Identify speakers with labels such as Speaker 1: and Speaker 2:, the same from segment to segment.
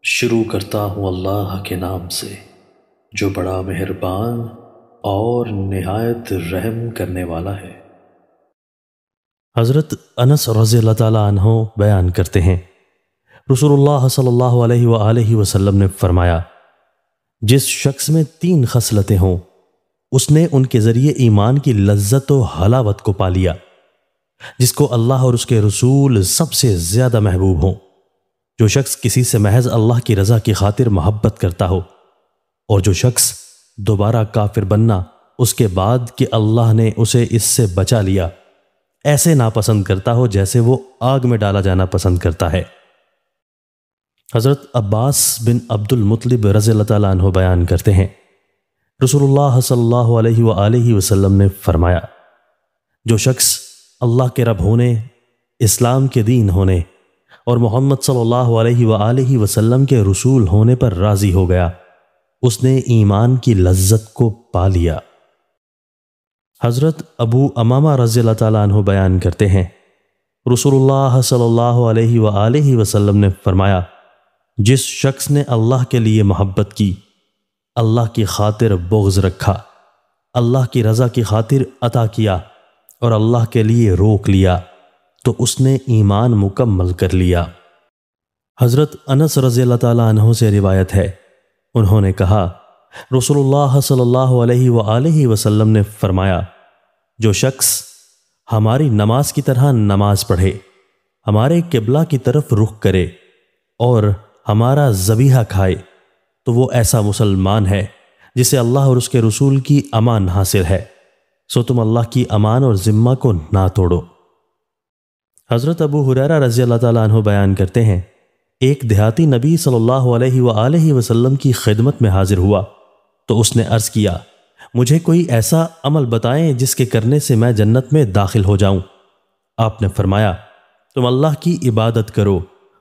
Speaker 1: شروع کرتا ہوں اللہ کے نام سے جو بڑا مہربان اور نہایت رحم کرنے والا ہے۔
Speaker 2: حضرت انس رضی اللہ تعالیٰ عنہ بیان کرتے ہیں، رسول اللہ صلی اللہ علیہ وآلہ وسلم نے فرمایا، جس شخص میں 3 خصلتیں ہوں اس نے ان کے ذریعے ایمان کی لذت و حلاوت کو پا لیا۔ جس کو اللہ اور اس کے رسول سب سے زیادہ محبوب ہوں، جو شخص کسی سے محض اللہ کی رضا کی خاطر محبت کرتا ہو، اور جو شخص دوبارہ کافر بننا اس کے بعد کہ اللہ نے اسے اس سے بچا لیا ایسے ناپسند کرتا ہو جیسے وہ آگ میں ڈالا جانا پسند کرتا ہے۔ حضرت عباس بن عبد المطلب رضی اللہ تعالیٰ عنہ بیان کرتے ہیں، رسول اللہ صلی اللہ علیہ وآلہ وسلم نے فرمایا، جو شخص اللہ کے رب ہونے، اسلام کے دین ہونے اور محمد صلی اللہ علیہ وآلہ وسلم کے رسول ہونے پر راضی ہو گیا، اس نے ایمان کی لذت کو پا لیا۔ حضرت ابو امامہ رضی اللہ تعالیٰ عنہ بیان کرتے ہیں، رسول اللہ صلی اللہ علیہ وآلہ وسلم نے فرمایا، جس شخص نے اللہ کے لیے محبت کی، اللہ کی خاطر بغض رکھا، اللہ کی رضا کی خاطر عطا کیا اور اللہ کے لیے روک لیا تو اس نے ایمان مکمل کر لیا۔ حضرت انس رضی اللہ تعالیٰ عنہ سے روایت ہے، انہوں نے کہا، رسول اللہ صلی اللہ علیہ وآلہ وسلم نے فرمایا، جو شخص ہماری نماز کی طرح نماز پڑھے، ہمارے قبلہ کی طرف رخ کرے اور ہمارا ذبیحہ کھائے تو وہ ایسا مسلمان ہے جسے اللہ اور اس کے رسول کی امان حاصل ہے، سو تم اللہ کی امان اور ذمہ کو نہ توڑو۔ حضرت ابو ہریرہ رضی اللہ تعالیٰ عنہ بیان کرتے ہیں، ایک دیہاتی نبی صلی اللہ علیہ وآلہ وسلم کی خدمت میں حاضر ہوا تو اس نے عرض کیا، مجھے کوئی ایسا عمل بتائیں جس کے کرنے سے میں جنت میں داخل ہو جاؤں۔ آپ نے فرمایا، تم اللہ کی عبادت کرو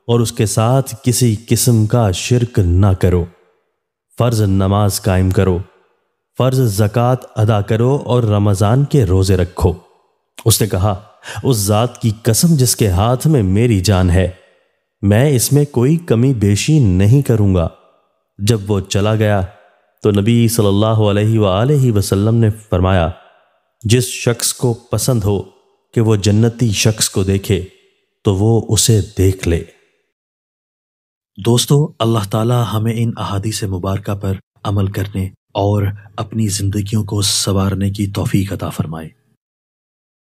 Speaker 2: اور اس کے ساتھ کسی قسم کا شرک نہ کرو، فرض نماز قائم کرو، فرض زکوٰۃ ادا کرو اور رمضان کے روزے رکھو۔ اس نے کہا، اس ذات کی قسم جس کے ہاتھ میں میری جان ہے، میں اس میں کوئی کمی بیشی نہیں کروں گا۔ جب وہ چلا گیا تو نبی صلی اللہ علیہ وآلہ وسلم نے فرمایا، جس شخص کو پسند ہو کہ وہ جنتی شخص کو دیکھے تو وہ اسے دیکھ لے۔
Speaker 1: دوستو، اللہ تعالی ہمیں ان احادیث مبارکہ پر عمل کرنے اور اپنی زندگیوں کو سنوارنے کی توفیق عطا فرمائے۔